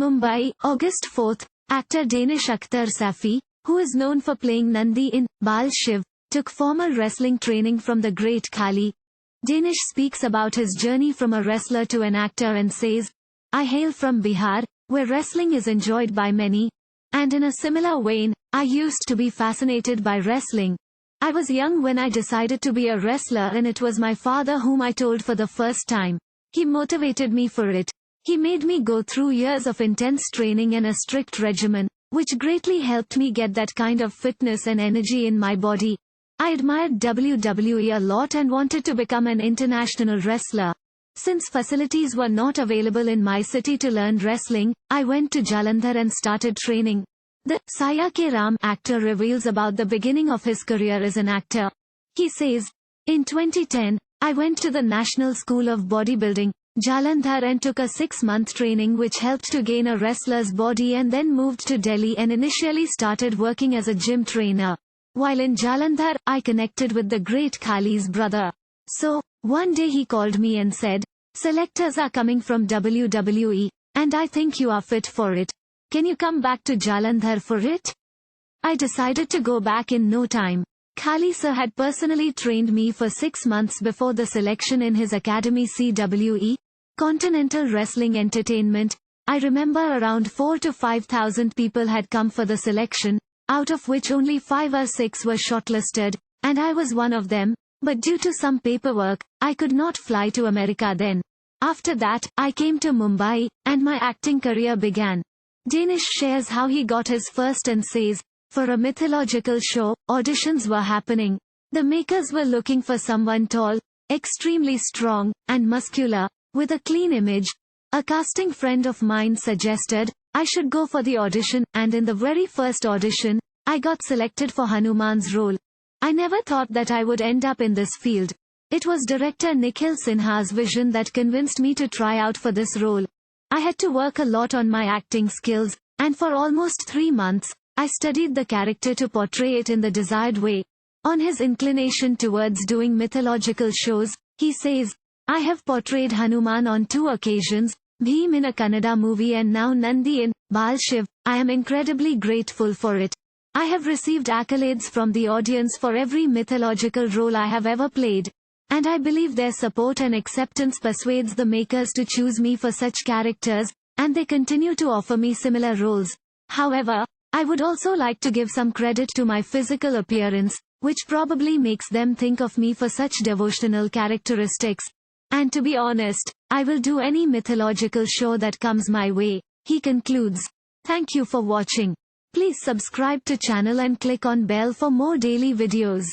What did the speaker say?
Mumbai, August 4, actor Danish Akhtar Saifi, who is known for playing Nandi in Baal Shiv, took formal wrestling training from the Great Khali.Danish speaks about his journey from a wrestler to an actor and says, "I hail from Bihar, where wrestling is enjoyed by many, and in a similar vein, I used to be fascinated by wrestling. I was young when I decided to be a wrestler, and it was my father whom I told for the first time. He motivated me for it. He made me go through years of intense training and a strict regimen, which greatly helped me get that kind of fitness and energy in my body. I admired WWE a lot and wanted to become an international wrestler. Since facilities were not available in my city to learn wrestling, I went to Jalandhar and started training." The Sayake Ram actor reveals about the beginning of his career as an actor. He says, "In 2010, I went to the National School of Bodybuilding, Jalandhar, and took a 6-month training which helped to gain a wrestler's body, and then moved to Delhi and initially started working as a gym trainer. While in Jalandhar, I connected with the Great Khali's brother. So, one day he called me and said, 'Selectors are coming from WWE, and I think you are fit for it. Can you come back to Jalandhar for it?' I decided to go back in no time. Khali Sir had personally trained me for 6 months before the selection in his academy CWE, Continental Wrestling Entertainment. I remember around 4 to 5,000 people had come for the selection, out of which only 5 or 6 were shortlisted, and I was one of them, but due to some paperwork, I could not fly to America then. After that, I came to Mumbai, and my acting career began." Danish shares how he got his first and says, "For a mythological show, auditions were happening. The makers were looking for someone tall, extremely strong, and muscular, with a clean image. A casting friend of mine suggested I should go for the audition, and in the very first audition, I got selected for Hanuman's role. I never thought that I would end up in this field. It was director Nikhil Sinha's vision that convinced me to try out for this role. I had to work a lot on my acting skills, and for almost 3 months, I studied the character to portray it in the desired way." On his inclination towards doing mythological shows, he says, "I have portrayed Hanuman on 2 occasions, Bhim in a Kannada movie and now Nandi in Baal Shiv. I am incredibly grateful for it. I have received accolades from the audience for every mythological role I have ever played. And I believe their support and acceptance persuades the makers to choose me for such characters, and they continue to offer me similar roles. However, I would also like to give some credit to my physical appearance, which probably makes them think of me for such devotional characteristics. And to be honest, I will do any mythological show that comes my way," he concludes. Thank you for watching. Please subscribe to channel and click on bell for more daily videos.